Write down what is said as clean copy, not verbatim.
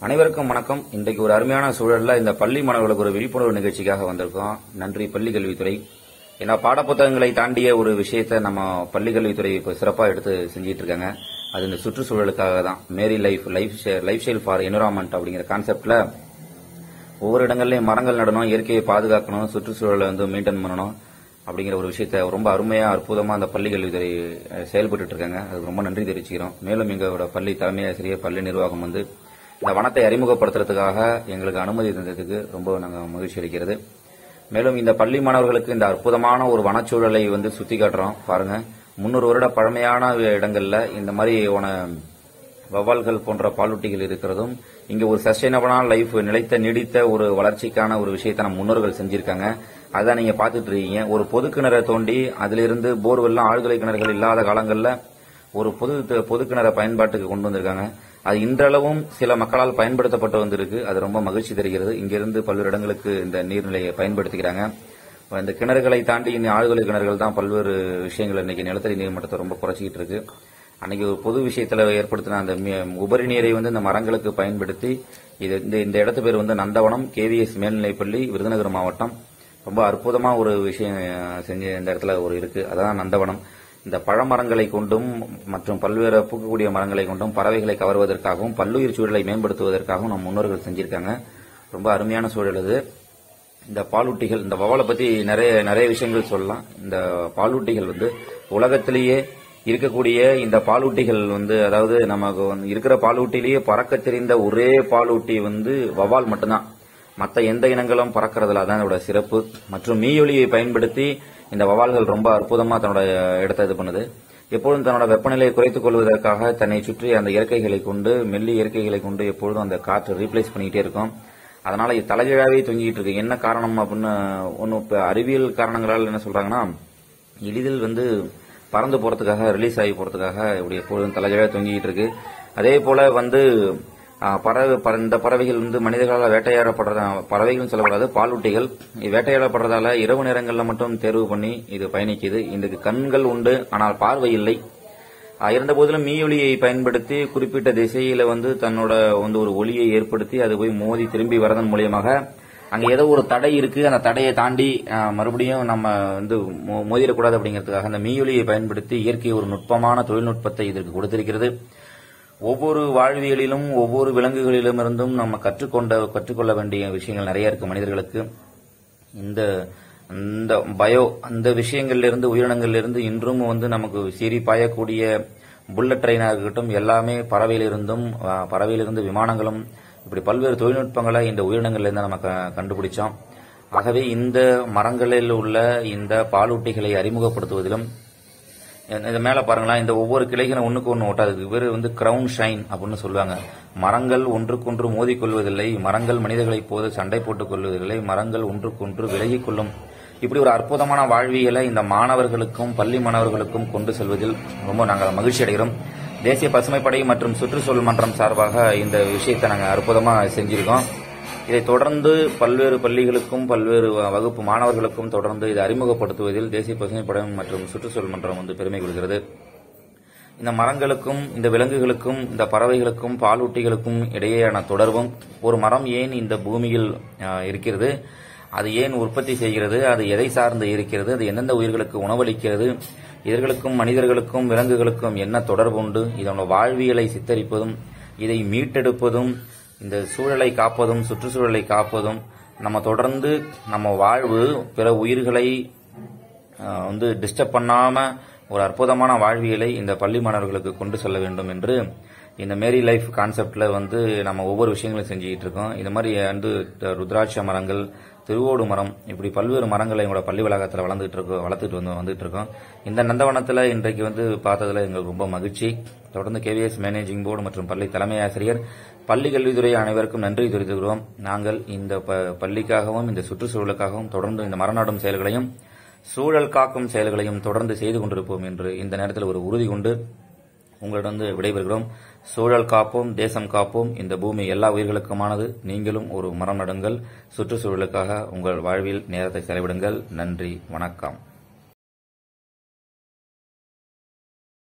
அனைவருக்கும் வணக்கம். இன்றைக்கு ஒரு அருமையான சூழல்ல இந்த பள்ளி மாணவர்களுக்கு ஒரு விழிப்புணர்வு நிகழ்ச்சிக்காக வந்திருக்கோம். நன்றி பள்ளி கல்வித்துறை. ஏன்னா பாடப்புத்தகங்களை தாண்டிய ஒரு விஷயத்தை நம்ம பள்ளி கல்வித்துறை இப்போ சிறப்பாக எடுத்து செஞ்சிட்டு இருக்காங்க. அது இந்த சுற்றுச்சூழலுக்காக தான். மேரி லைஃப் ஸ்டைல் ஃபார் என்விரான்மெண்ட் அப்படிங்கிற கான்செப்ட்ல ஒவ்வொரு இடங்கள்லயும் மரங்கள் நடணும், இயற்கையை பாதுகாக்கணும், சுற்றுச்சூழலை மெயின்டைன் பண்ணணும் அப்படிங்கிற ஒரு விஷயத்தை ரொம்ப அருமையா அற்புதமா அந்த பள்ளி கல்வித்துறை செயல்பட்டு இருக்காங்க. அதுக்கு ரொம்ப நன்றி தெரிவிச்சுக்கிறோம். மேலும் எங்களோட பள்ளி தலைமை ஆசிரியர், பள்ளி நிர்வாகம் இந்த வனத்தை அறிமுகப்படுத்துறதுக்காக எங்களுக்கு அனுமதி தந்ததுக்கு ரொம்ப நாங்கள் மகிழ்ச்சி அளிக்கிறது. மேலும் இந்த பள்ளி மாணவர்களுக்கு இந்த அற்புதமான ஒரு வனச்சூழலை சுத்தி காட்டுறோம். பாருங்க, 300 வருட பழமையான இடங்கள்ல இந்த மாதிரி வவ்வால்கள் போன்ற பாலூட்டிகள் இருக்கிறதும், இங்க ஒரு சஸ்டைனபிளான லைஃப், நிலைத்த நீடித்த ஒரு வளர்ச்சிக்கான ஒரு விஷயத்தை நம்ம முன்னோர்கள் செஞ்சிருக்காங்க. அதான் நீங்க பாத்துட்டு இருக்கீங்க. ஒரு பொது கிணறை தோண்டி அதிலிருந்து போர்வெல்லாம் ஆழ்துளை கிணறுகள் இல்லாத காலங்கள்ல ஒரு பொது கிணறை பயன்பாட்டுக்கு கொண்டு வந்திருக்காங்க. அது இன்றளவும் சில மக்களால் பயன்படுத்தப்பட்டு வந்திருக்கு. அது ரொம்ப மகிழ்ச்சி தருகிறது. இங்கிருந்து பல்வேறு இடங்களுக்கு இந்த நீர்நிலையை பயன்படுத்திக்கிறாங்க. இந்த கிணறுகளை தாண்டி இந்த ஆழ்துளை கிணறுகள் தான் பல்வேறு விஷயங்கள் இன்னைக்கு நிலத்தடி நீர் மட்டத்தை ரொம்ப குறைச்சிக்கிட்டு இருக்கு. அன்னைக்கு ஒரு பொது விஷயத்துல ஏற்படுத்தின அந்த உபரி நீரை இந்த மரங்களுக்கு பயன்படுத்தி இந்த இடத்து பேர் நந்தவனம் KVS மேல்நிலைப்பள்ளி, விருதுநகர் மாவட்டம். ரொம்ப அற்புதமா ஒரு விஷயம் செஞ்ச இந்த இடத்துல ஒரு இருக்கு. அதான் நந்தவனம். இந்த பழமரங்களை கொண்டும் மற்றும் பல்வேறு பூக்கக்கூடிய மரங்களை கொண்டும் பறவைகளை கவர்வதற்காகவும் பல்லுயிர் சூழலை மேம்படுத்துவதற்காகவும் நம் முன்னோர்கள் செஞ்சிருக்காங்க. ரொம்ப அருமையான சூழல் இது. இந்த பாலூட்டிகள், இந்த வவாலை பத்தி நிறைய விஷயங்கள் சொல்லலாம். இந்த பாலூட்டிகள் உலகத்திலேயே இருக்கக்கூடிய இந்த பாலூட்டிகள் அதாவது நமக்கு இருக்கிற பாலூட்டிலேயே பறக்க தெரிந்த ஒரே பாலூட்டி வவால் மட்டும்தான். மற்ற எந்த இனங்களும் பறக்கிறதுல அதான் இதோட சிறப்பு. மற்றும் மீயொலியை பயன்படுத்தி இந்த வவால்கள் ரொம்ப அற்புதமா தன்னோட இடத்தை இது பண்ணுது. எப்பொழுதும் தன்னோட வெப்பநிலையை குறைத்துக் கொள்வதற்காக தன்னை சுற்றி அந்த இயற்கைகளை கொண்டு, மெல்லிய இயற்கைகளை கொண்டு எப்பொழுதும் அந்த காற்று ரீப்ளேஸ் பண்ணிக்கிட்டே இருக்கும். அதனால இது தலைகீழாவே தொங்கிட்டு இருக்கு. என்ன காரணம் அப்படின்னு ஒன்னும் அறிவியல் காரணங்களால் என்ன சொல்றாங்கன்னா, எளிதில் பறந்து போறதுக்காக, ரிலீஸ் ஆகி போறதுக்காக இப்படி எப்பொழுதும் தலைகீழா தொங்கிட்டு இருக்கு. அதே போல இந்த பறவைகள் மனிதர்களால் வேட்டையாடப்படுற பறவைகள் சொல்லக்கூடாது, பாலூட்டிகள் வேட்டையாடப்படுறதால இரவு நேரங்களில் மட்டும் தேர்வு பண்ணி இது பயணிக்குது. இதுக்கு கண்கள் உண்டு, ஆனால் பார்வை இல்லை. இருந்த போதிலும் மீயொலியை பயன்படுத்தி குறிப்பிட்ட திசையில தன்னோட ஒரு ஒளியை ஏற்படுத்தி அது போய் மோதி திரும்பி வரதன் மூலியமாக அங்க ஏதோ ஒரு தடை இருக்கு, அந்த தடையை தாண்டி மறுபடியும் நம்ம மோதிடக்கூடாது அப்படிங்கிறதுக்காக அந்த மீயொலியை பயன்படுத்தி இயற்கை ஒரு நுட்பமான தொழில்நுட்பத்தை இதற்கு கொடுத்திருக்கிறது. ஒவ்வொரு வாழ்வியலிலும் ஒவ்வொரு விலங்குகளிலுமிருந்தும் நம்ம கற்றுக்கொள்ள வேண்டிய விஷயங்கள் நிறைய இருக்கு மனிதர்களுக்கு. இந்த அந்த விஷயங்கள்ல இருந்து, உயிரினங்கள்ல இருந்து இன்றும் நமக்கு சீறி பாயக்கூடிய புல்லட் ட்ரெயினாக இருக்கட்டும், எல்லாமே பறவையிலிருந்து விமானங்களும், இப்படி பல்வேறு தொழில்நுட்பங்களை இந்த உயிரினங்கள்ல இருந்து நம்ம கண்டுபிடிச்சோம். ஆகவே இந்த மரங்களில் உள்ள இந்த பாலூட்டிகளை அறிமுகப்படுத்துவதிலும், இந்த மேல பாருங்களா, இந்த ஒவ்வொரு கிளைகளும் ஒண்ணுக்கு ஒண்ணு ஓட்டாது. இவர் கிரவுன் ஷைன் அப்படின்னு சொல்லுவாங்க. மரங்கள் ஒன்றுக்கொன்று மோதிக்கொள்வதில்லை, மரங்கள் மனிதர்களைப் போது சண்டை போட்டுக் கொள்வதில்லை, மரங்கள் ஒன்றுக்கொன்று விலகிக் கொள்ளும். இப்படி ஒரு அற்புதமான வாழ்வியலை இந்த மாணவர்களுக்கும் பள்ளி மாணவர்களுக்கும் கொண்டு செல்வதில் ரொம்ப நாங்கள் மகிழ்ச்சி அடைகிறோம். தேசிய பசுமைப்படை மற்றும் சுற்றுச்சூழல் மன்றம் சார்பாக இந்த விஷயத்தை நாங்கள் அற்புதமா செஞ்சிருக்கோம். இதை தொடர்ந்து பல்வேறு பள்ளிகளுக்கும் பல்வேறு வகுப்பு மாணவர்களுக்கும் தொடர்ந்து இதை அறிமுகப்படுத்துவதில் தேசிய பசுமைப்படை மற்றும் சுற்றுச்சூழல் மன்றம் பெருமை கொள்கிறது. இந்த மரங்களுக்கும், இந்த விலங்குகளுக்கும், இந்த பறவைகளுக்கும், பாலூட்டிகளுக்கும் இடையேயான தொடர்பும், ஒரு மரம் ஏன் இந்த பூமியில் இருக்கிறது, அது ஏன் உற்பத்தி செய்கிறது, அது எதை சார்ந்து இருக்கிறது, அது எந்தெந்த உயிர்களுக்கு உணவளிக்கிறது, இதர்களுக்கும் மனிதர்களுக்கும் விலங்குகளுக்கும் என்ன தொடர்பு உண்டு, இதனோட வாழ்வியலை சித்தரிப்பதும், இதை மீட்டெடுப்பதும், இந்த சூழலை காப்பதும், சுற்றுச்சூழலை காப்பதும், நம்ம தொடர்ந்து நம்ம வாழ்வு பிற உயிர்களை டிஸ்டர்ப் பண்ணாம ஒரு அற்புதமான வாழ்வியலை இந்த பள்ளி மாணவர்களுக்கு கொண்டு செல்ல வேண்டும் என்று இந்த மேரி லைஃப் கான்செப்ட்ல நம்ம ஒவ்வொரு விஷயங்களும் செஞ்சுக்கிட்டு இருக்கோம். இந்த மாதிரி ருத்ராட்ச மரங்கள், திருவோடு மரம், இப்படி பல்வேறு மரங்களை எங்களோட பள்ளி வளாகத்தில் வந்துட்டு இருக்கோம். இந்த நந்தவனத்தில் இன்றைக்கு பார்த்ததுல எங்களுக்கு ரொம்ப மகிழ்ச்சி. தொடர்ந்து KVS மேனேஜிங் போர்டு மற்றும் பள்ளி தலைமை ஆசிரியர், பள்ளி கல்வித்துறை அனைவருக்கும் நன்றி தெரிவித்துக்கிறோம். நாங்கள் இந்த பள்ளிக்காகவும் இந்த சுற்றுச்சூழலுக்காகவும் தொடர்ந்து இந்த மரநாடும் செயல்களையும் சூழல் காக்கும் செயல்களையும் தொடர்ந்து செய்து கொண்டிருப்போம் என்று இந்த நேரத்தில் ஒரு உறுதி கொண்டு உங்களிடம் விடைபெறுகிறோம். சூழல் காப்போம், தேசம் காப்போம். இந்த பூமி எல்லா உயிர்களுக்குமானது. நீங்களும் ஒரு மரம் நடுங்கள். சுற்றுச்சூழலுக்காக உங்கள் வாழ்வில் நேரத்தை செலவிடுங்கள். நன்றி, வணக்கம்.